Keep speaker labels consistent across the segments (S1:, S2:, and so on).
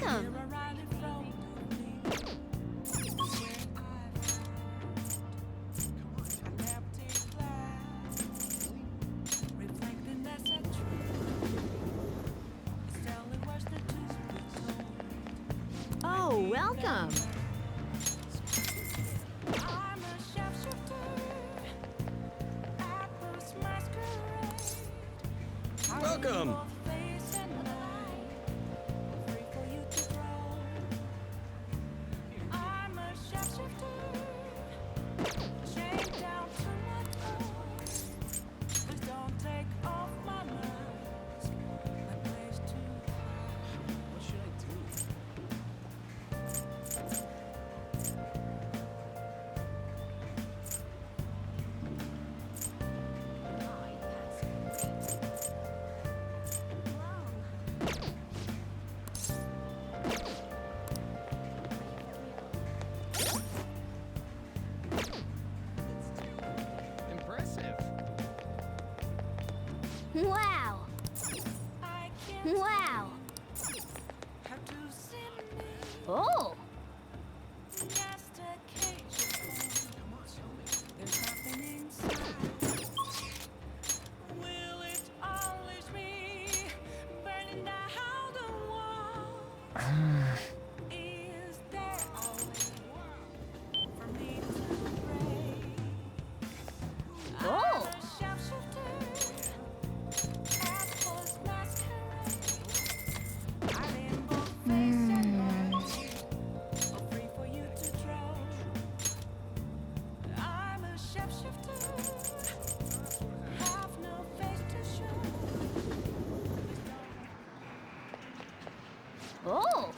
S1: welcome. Oh, welcome.
S2: Welcome. Impressive.
S1: Wow. Wow. Oh. Oh. Oh.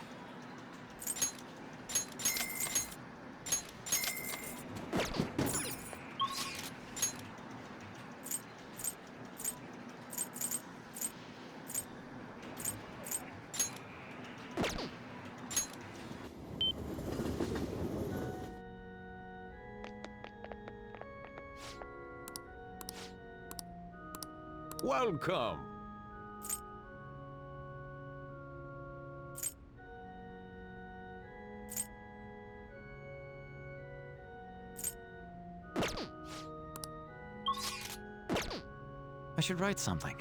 S2: Welcome.
S3: I should write something.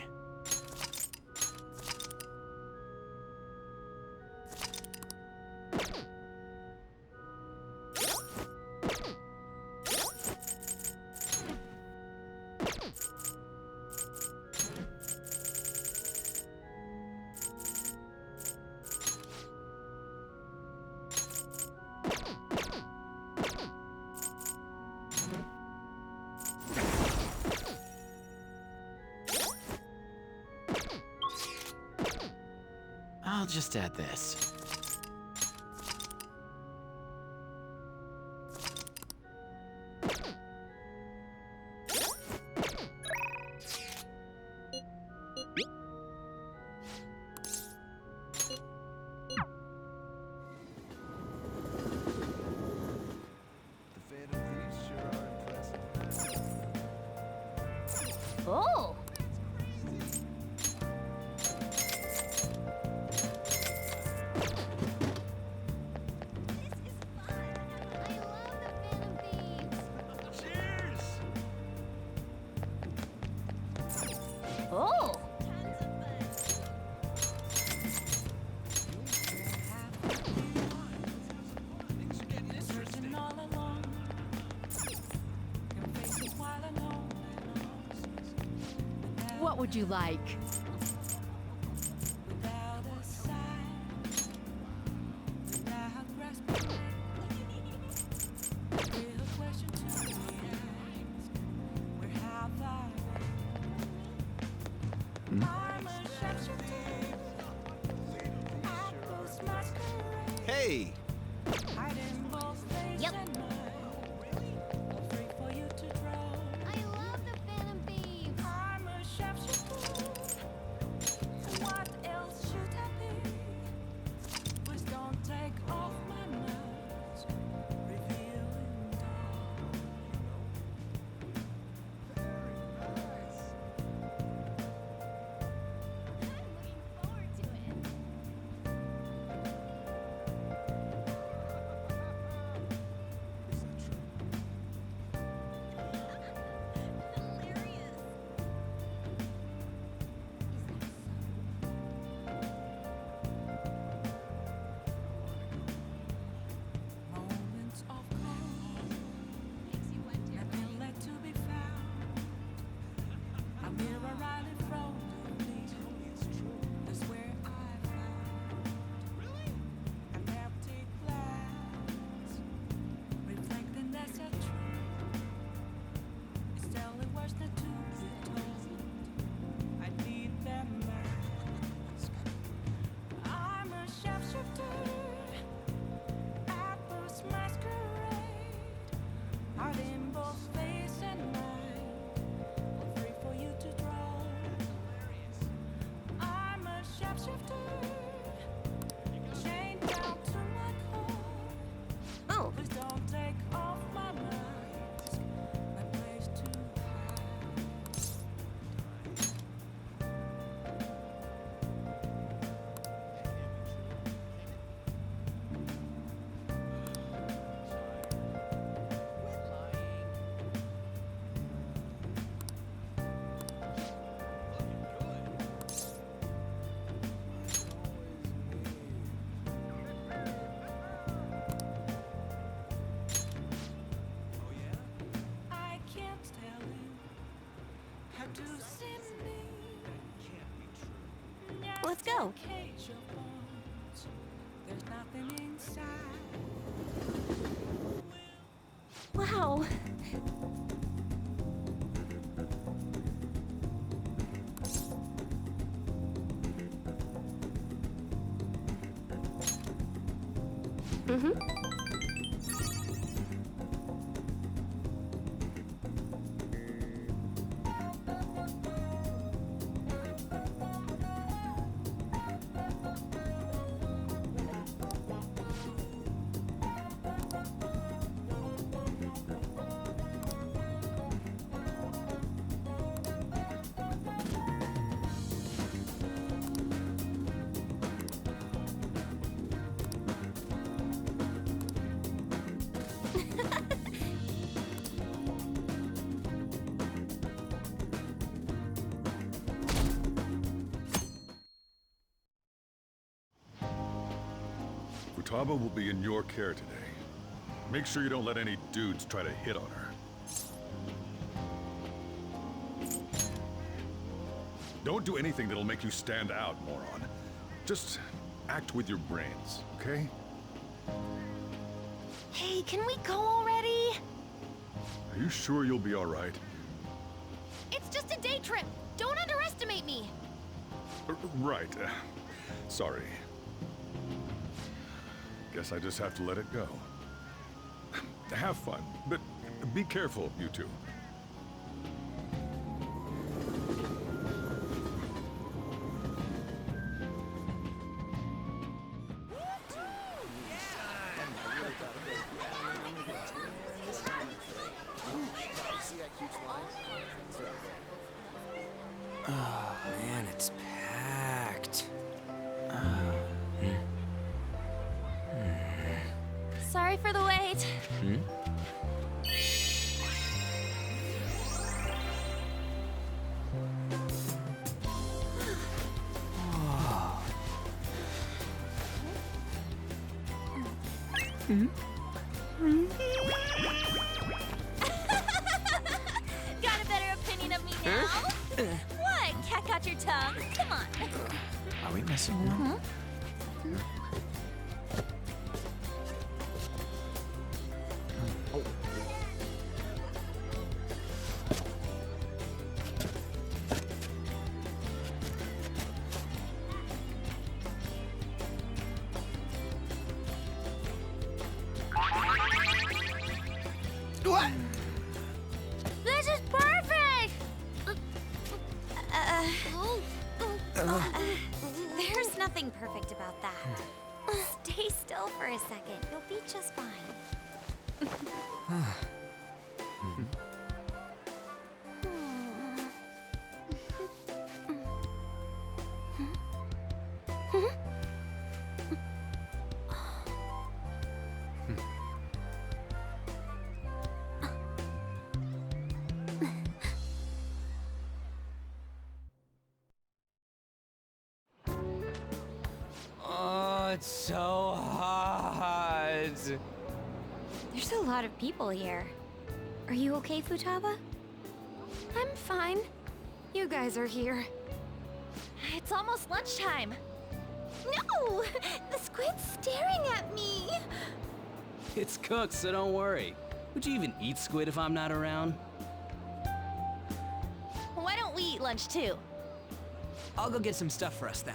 S3: I'll just add this.
S4: The Phantom Thieves sure are impressive.
S1: Oh.
S4: Cheers!
S1: Oh.
S4: Things are getting interesting.
S1: What would you like?
S2: Hey.
S1: Yep. I love the Phantom Thieves. I'm looking forward to it. let's go. Wow.
S5: Futaba will be in your care today. Make sure you don't let any dudes try to hit on her. Don't do anything that'll make you stand out, moron. Just act with your brains, okay?
S1: Hey, can we go already?
S5: Are you sure you'll be all right?
S1: It's just a day trip. Don't underestimate me.
S5: Right. Sorry. Guess I just have to let it go. Have fun, but be careful, you two.
S6: Man, it's packed.
S1: Sorry for the wait. Got a better opinion of me now? What? Cat got your tongue? Come on.
S3: Are we missing one?
S6: What?
S1: This is perfect! There's nothing perfect about that. Stay still for a second. You'll be just fine.
S6: Oh, it's so hot.
S1: There's a lot of people here. Are you okay, Futaba? I'm fine. You guys are here. It's almost lunchtime. No! The squid's staring at me!
S7: It's cooked, so don't worry. Would you even eat squid if I'm not around?
S1: Why don't we eat lunch too?
S6: I'll go get some stuff for us then.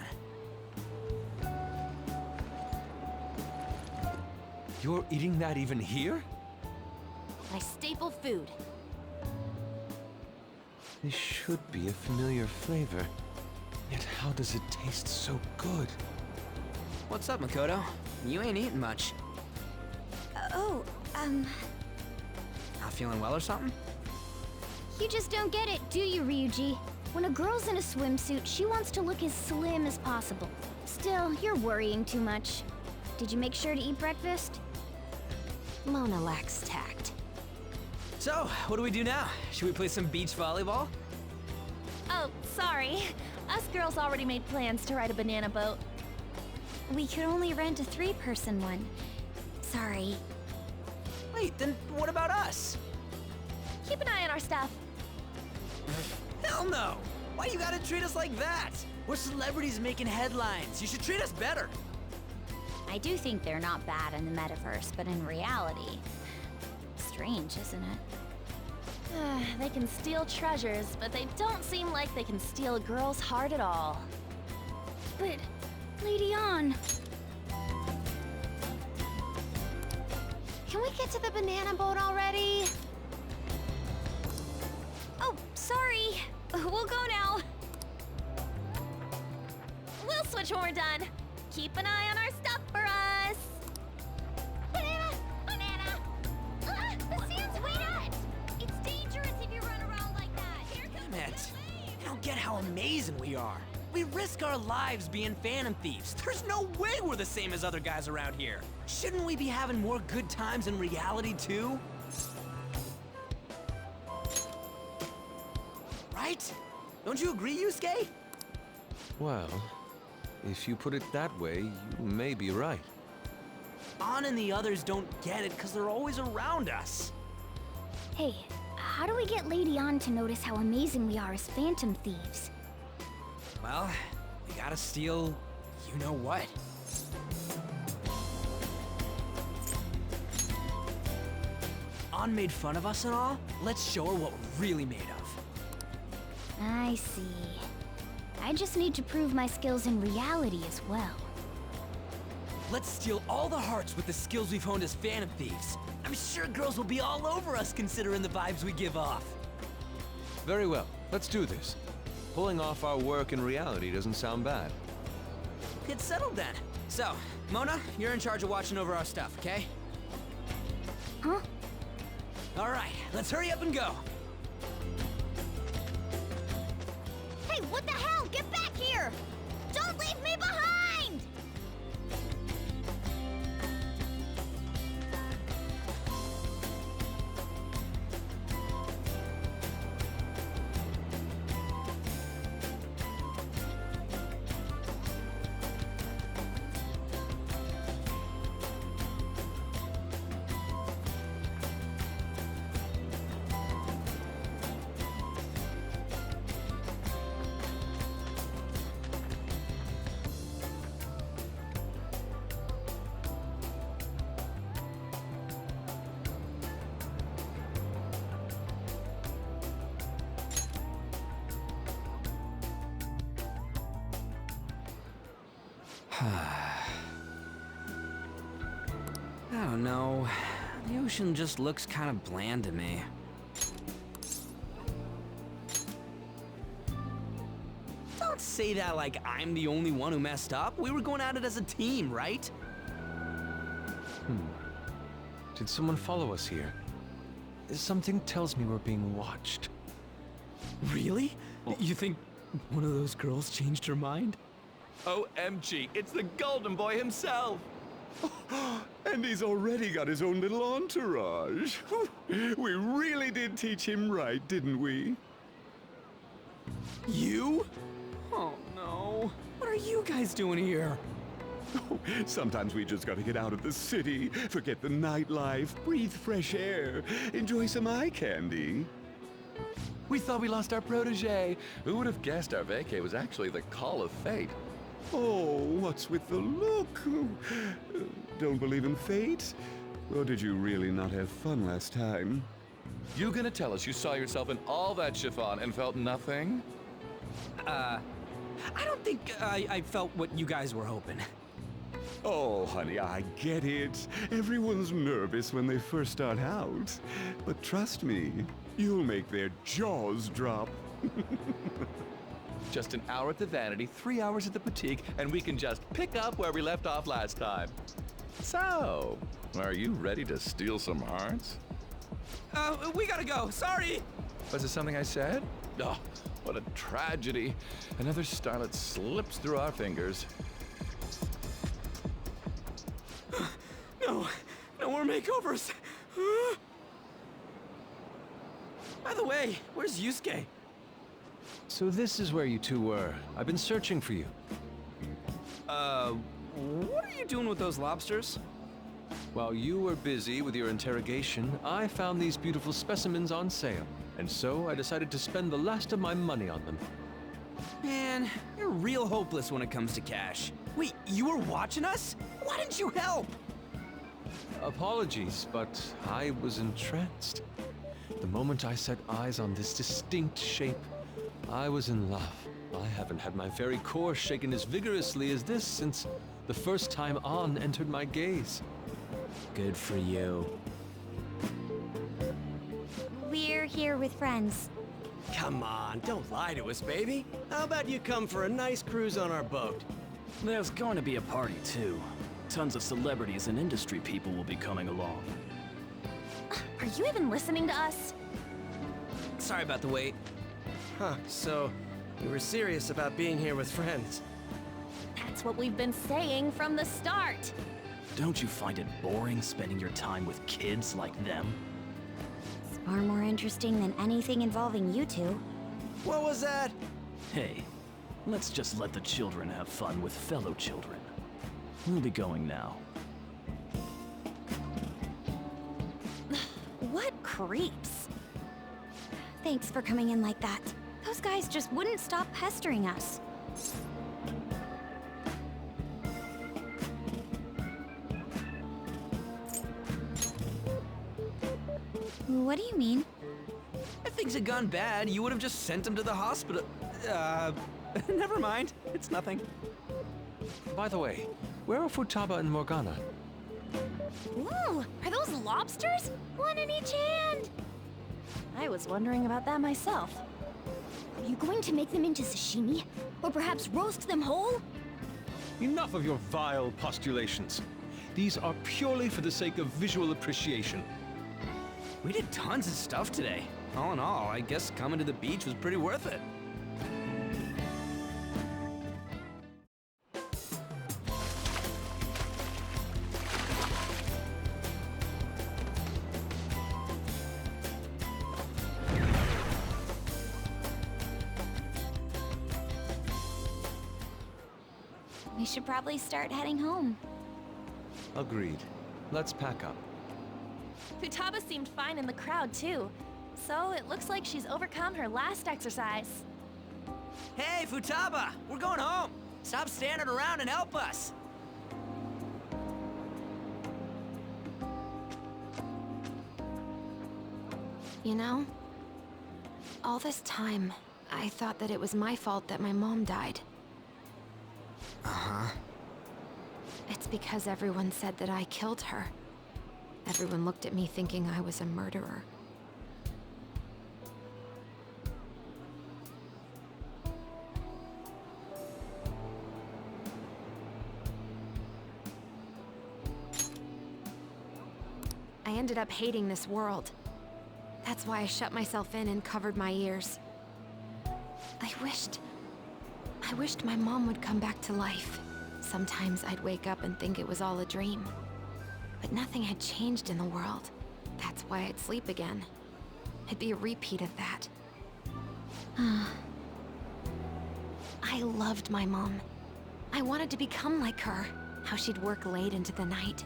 S8: You're eating that even here?
S1: My staple food.
S8: This should be a familiar flavor. Yet how does it taste so good?
S6: What's up, Makoto? You ain't eating much. Not feeling well or something?
S9: You just don't get it, do you, Ryuji? When a girl's in a swimsuit, she wants to look as slim as possible. Still, you're worrying too much. Did you make sure to eat breakfast?
S1: Mona lacks tact.
S6: So, what do we do now? Should we play some beach volleyball?
S1: Oh, sorry. Us girls already made plans to ride a banana boat.
S9: We could only rent a 3-person one. Sorry.
S6: Wait, then what about us?
S1: Keep an eye on our stuff.
S6: Hell no! Why you gotta treat us like that? We're celebrities making headlines. You should treat us better.
S1: I do think they're not bad in the metaverse, but in reality, strange, isn't it?
S10: They can steal treasures, but they don't seem like they can steal a girl's heart at all.
S9: But, Lady Ann,
S10: Can we get to the banana boat already?
S1: Oh, sorry. We'll go now.
S10: We'll switch when we're done. Keep an eye on our stuff for us. Banana! Banana! Ah, the sand's wet!
S1: It's dangerous if you run around like that. Here comes
S6: Damn it. You don't get how amazing we are. We risk our lives being Phantom Thieves. There's no way we're the same as other guys around here. Shouldn't we be having more good times in reality, too? Right? Don't you agree, Yusuke?
S8: Well, if you put it that way, you may be right.
S6: Ann and the others don't get it because they're always around us.
S9: hey, how do we get Lady Ann to notice how amazing we are as Phantom Thieves?
S6: Well, we gotta steal you-know-what. Ann made fun of us and all. Let's show her what we're really made of.
S9: I see. I just need to prove my skills in reality as well.
S6: Let's steal all the hearts with the skills we've honed as Phantom Thieves. I'm sure girls will be all over us considering the vibes we give off.
S8: Very well, let's do this. Pulling off our work in reality doesn't sound bad.
S6: Get settled then. So, Mona, you're in charge of watching over our stuff, okay?
S9: Huh?
S6: All right, let's hurry up and go.
S10: Hey, what the hell? Get back here! Don't leave me behind!
S7: I don't know. The ocean just looks kind of bland to me.
S6: Don't say that like I'm the only one who messed up. We were going at it as a team, right?
S8: Did someone follow us here? Something tells me we're being watched.
S6: Really? You think one of those girls changed her mind?
S2: OMG, it's the Golden Boy himself!
S5: And he's already got his own little entourage. We really did teach him right, didn't we?
S6: You? Oh no. What are you guys doing here?
S5: Sometimes we just gotta get out of the city, forget the nightlife, breathe fresh air, enjoy some eye candy.
S2: We thought we lost our protege. Who would have guessed our vacay was actually the call of fate?
S5: Oh, what's with the look? Don't believe in fate? Or did you really not have fun last time?
S2: You gonna tell us you saw yourself in all that chiffon and felt nothing?
S6: I don't think I felt what you guys were hoping.
S5: Oh, honey, I get it. Everyone's nervous when they first start out. But trust me, you'll make their jaws drop.
S2: Just an hour at the Vanity, 3 hours at the Boutique, and we can just pick up where we left off last time. So, are you ready to steal some hearts?
S6: We gotta go. Sorry.
S2: Was it something I said? Oh, what a tragedy. Another starlet slips through our fingers.
S6: No more makeovers. By the way, where's Yusuke?
S8: So this is where you two were. I've been searching for you.
S6: What are you doing with those lobsters?
S8: While you were busy with your interrogation, I found these beautiful specimens on sale. And so I decided to spend the last of my money on them.
S6: Man, you're real hopeless when it comes to cash. Wait, you were watching us? Why didn't you help?
S8: Apologies, but I was entranced. The moment I set eyes on this distinct shape, I was in love. I haven't had my very core shaken as vigorously as this since the first time An entered my gaze.
S7: Good for you.
S1: We're here with friends.
S11: Come on, don't lie to us, baby. How about you come for a nice cruise on our boat?
S7: There's going to be a party, too. Tons of celebrities and industry people will be coming along.
S10: Are you even listening to us?
S6: Sorry about the wait.
S11: Huh, so you were serious about being here with friends.
S10: That's what we've been saying from the start.
S7: Don't you find it boring spending your time with kids like them?
S1: It's far more interesting than anything involving you two.
S11: What was that?
S7: Hey, let's just let the children have fun with fellow children. We'll be going now.
S1: What creeps? Thanks for coming in like that. Those guys just wouldn't stop pestering us. What do you mean?
S6: If things had gone bad, you would have just sent him to the hospital. Never mind. It's nothing.
S8: By the way, where are Futaba and Morgana?
S10: Ooh, are those lobsters? One in each hand. I was wondering about that myself.
S9: Are you going to make them into sashimi? Or perhaps roast them whole?
S8: Enough of your vile postulations. These are purely for the sake of visual appreciation.
S6: We did tons of stuff today. All in all, I guess coming to the beach was pretty worth it.
S1: We should probably start heading home.
S8: Agreed. Let's pack up.
S10: Futaba seemed fine in the crowd, too. So it looks like she's overcome her last exercise.
S6: Hey, Futaba! We're going home! Stop standing around and help us!
S1: You know, all this time, I thought that it was my fault that my mom died.
S6: Uh-huh.
S1: It's because everyone said that I killed her. Everyone looked at me thinking I was a murderer. I ended up hating this world. That's why I shut myself in and covered my ears. I wished my mom would come back to life. Sometimes I'd wake up and think it was all a dream. But nothing had changed in the world. That's why I'd sleep again. It'd be a repeat of that. I loved my mom. I wanted to become like her. How she'd work late into the night.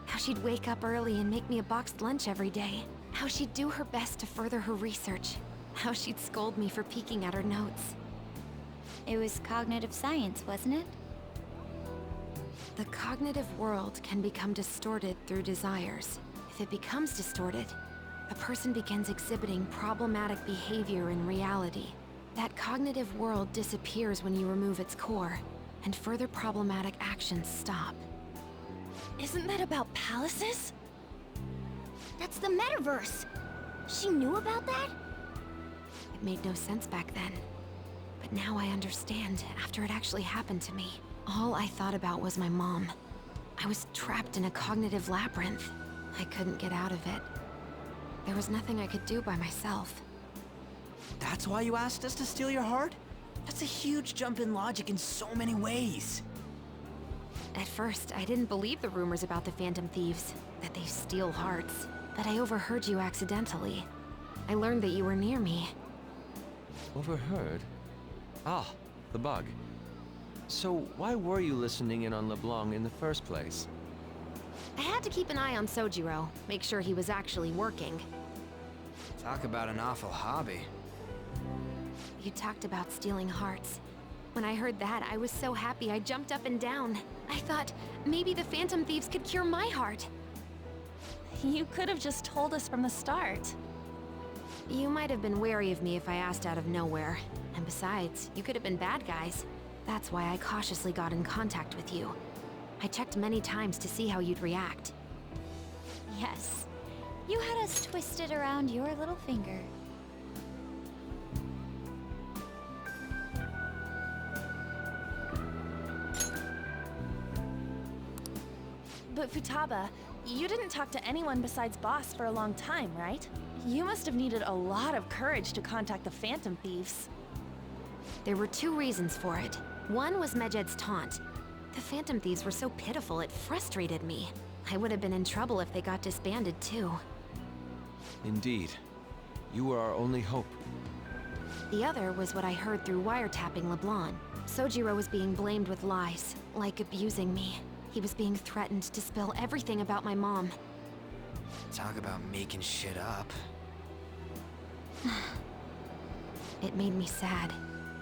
S1: How she'd wake up early and make me a boxed lunch every day. How she'd do her best to further her research. How she'd scold me for peeking at her notes. It was cognitive science, wasn't it? The cognitive world can become distorted through desires. If it becomes distorted, a person begins exhibiting problematic behavior in reality. That cognitive world disappears when you remove its core, and further problematic actions stop.
S10: Isn't that about palaces?
S9: That's the metaverse. She knew about that?
S1: It made no sense back then. But now I understand, after it actually happened to me. All I thought about was my mom. I was trapped in a cognitive labyrinth. I couldn't get out of it. There was nothing I could do by myself.
S6: That's why you asked us to steal your heart? That's a huge jump in logic in so many ways.
S1: At first, I didn't believe the rumors about the Phantom Thieves, that they steal hearts. But I overheard you accidentally. I learned that you were near me.
S8: Overheard? Ah, the bug. So why were you listening in on LeBlanc in the first place?
S1: I had to keep an eye on Sojiro, make sure he was actually working.
S6: Talk about an awful hobby.
S1: You talked about stealing hearts. When I heard that, I was so happy I jumped up and down. I thought maybe the Phantom Thieves could cure my heart.
S10: You could have just told us from the start.
S1: You might have been wary of me if I asked out of nowhere. And besides, you could have been bad guys. That's why I cautiously got in contact with you. I checked many times to see how you'd react.
S10: Yes. You had us twisted around your little finger. But Futaba, you didn't talk to anyone besides Boss for a long time, right? You must have needed a lot of courage to contact the Phantom Thieves.
S1: There were 2 reasons for it. One was Medjed's taunt. The Phantom Thieves were so pitiful it frustrated me. I would have been in trouble if they got disbanded too.
S8: Indeed. You were our only hope.
S1: The other was what I heard through wiretapping LeBlanc. Sojiro was being blamed with lies, like abusing me. He was being threatened to spill everything about my mom.
S6: Talk about making shit up.
S1: It made me sad,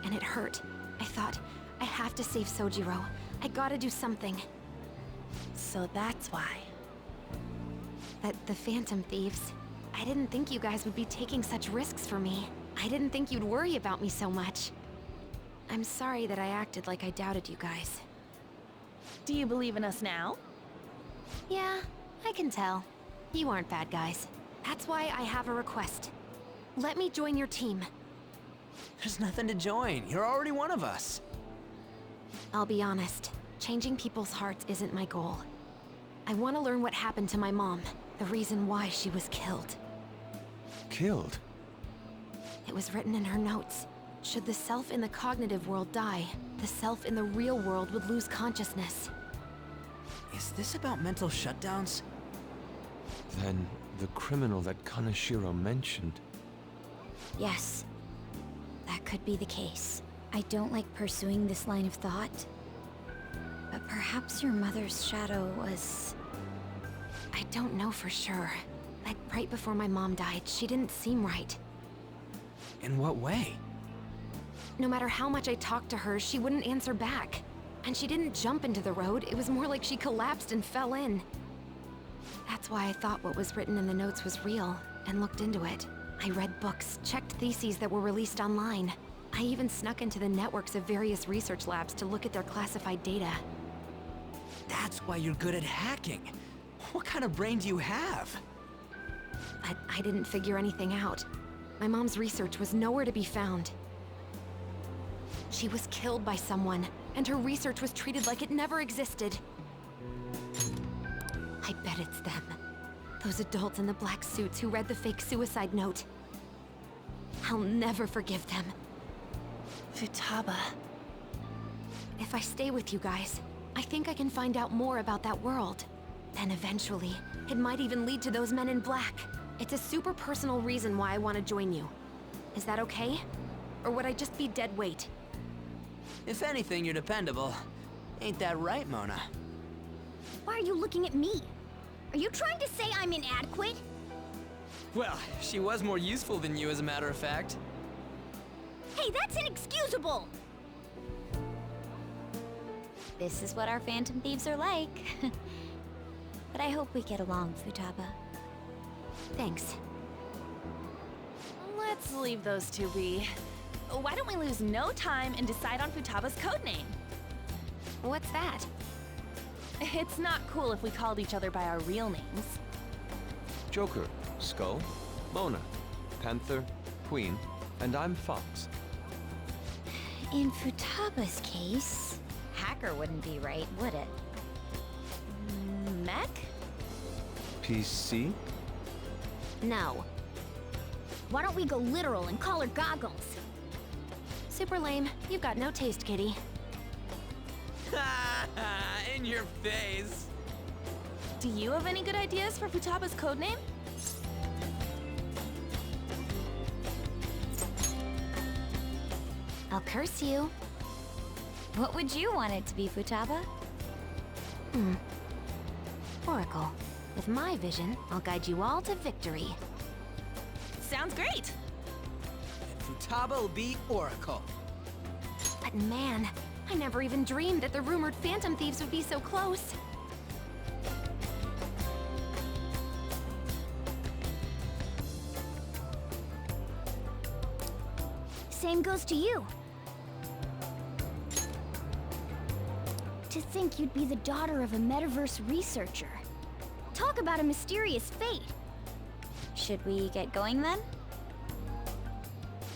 S1: and it hurt. I thought, I have to save Sojiro. I gotta do something.
S10: So that's why.
S1: But the Phantom Thieves, I didn't think you guys would be taking such risks for me. I didn't think you'd worry about me so much. I'm sorry that I acted like I doubted you guys.
S10: Do you believe in us now?
S1: Yeah, I can tell. You aren't bad guys. That's why I have a request. Let me join your team.
S6: There's nothing to join. You're already one of us.
S1: I'll be honest. Changing people's hearts isn't my goal. I want to learn what happened to my mom. The reason why she was killed.
S8: Killed?
S1: It was written in her notes. Should the self in the cognitive world die, the self in the real world would lose consciousness.
S6: Is this about mental shutdowns?
S8: Then the criminal that Kaneshiro mentioned.
S9: Yes. That could be the case. I don't like pursuing this line of thought. But perhaps your mother's shadow was...
S1: I don't know for sure. But right before my mom died, she didn't seem right.
S6: In what way?
S1: No matter how much I talked to her, she wouldn't answer back. And she didn't jump into the road, it was more like she collapsed and fell in. That's why I thought what was written in the notes was real, and looked into it. I read books, checked theses that were released online. I even snuck into the networks of various research labs to look at their classified data.
S6: That's why you're good at hacking. What kind of brain do you have?
S1: But I didn't figure anything out. My mom's research was nowhere to be found. She was killed by someone, and her research was treated like it never existed. I bet it's them. Those adults in the black suits who read the fake suicide note. I'll never forgive them.
S10: Futaba.
S1: If I stay with you guys, I think I can find out more about that world. Then eventually, it might even lead to those men in black. It's a super personal reason why I want to join you. Is that okay? Or would I just be dead weight?
S6: If anything, you're dependable. Ain't that right, Mona?
S9: Why are you looking at me? Are you trying to say I'm inadequate?
S6: Well, she was more useful than you, as a matter of fact.
S9: Hey, that's inexcusable!
S10: This is what our Phantom Thieves are like. But I hope we get along, Futaba.
S1: Thanks.
S10: Let's leave those two be. Why don't we lose no time and decide on Futaba's codename?
S1: What's that?
S10: It's not cool if we called each other by our real names.
S8: Joker, Skull, Mona, Panther, Queen, and I'm Fox.
S9: In Futaba's case...
S10: Hacker wouldn't be right, would it? Mech?
S8: PC?
S1: No.
S9: Why don't we go literal and call her Goggles?
S1: Super lame. You've got no taste, kitty.
S6: In your face.
S10: Do you have any good ideas for Futaba's codename?
S1: I'll curse you.
S10: What would you want it to be, Futaba?
S1: Oracle. With my vision, I'll guide you all to victory.
S10: Sounds great!
S6: Futaba will be Oracle.
S1: But man, I never even dreamed that the rumored Phantom Thieves would be so close.
S9: Same goes to you. To think you'd be the daughter of a metaverse researcher. Talk about a mysterious fate.
S1: Should we get going then?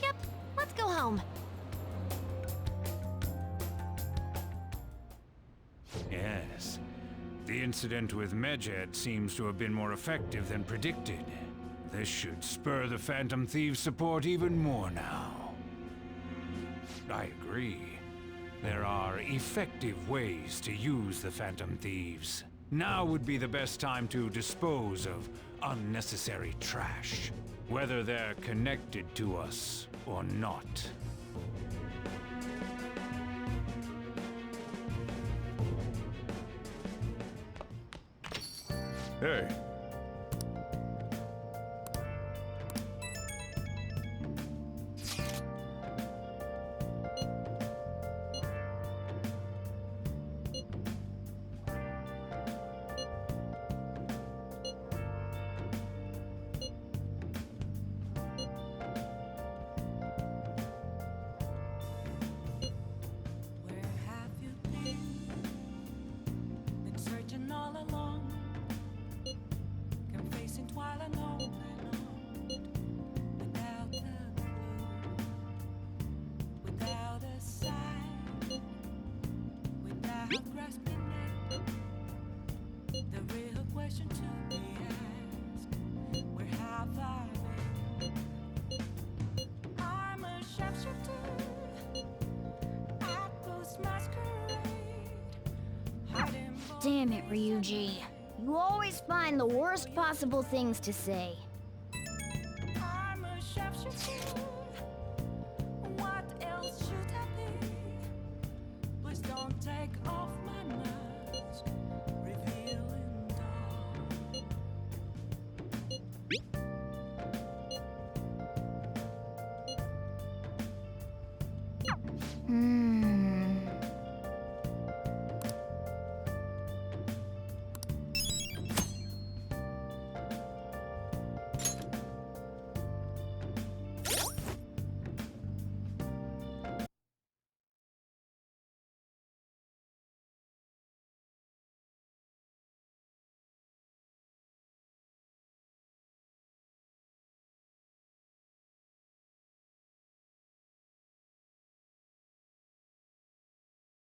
S10: Yep, let's go home.
S12: Yes. The incident with Medjed seems to have been more effective than predicted. This should spur the Phantom Thieves' support even more now. I agree. There are effective ways to use the Phantom Thieves. Now would be the best time to dispose of unnecessary trash, whether they're connected to us or not.
S4: Hey.
S9: Damn it, Ryuji. You always find the worst possible things to say.
S13: I'm a sharpshooter. What else should I be? Please don't take off my mask.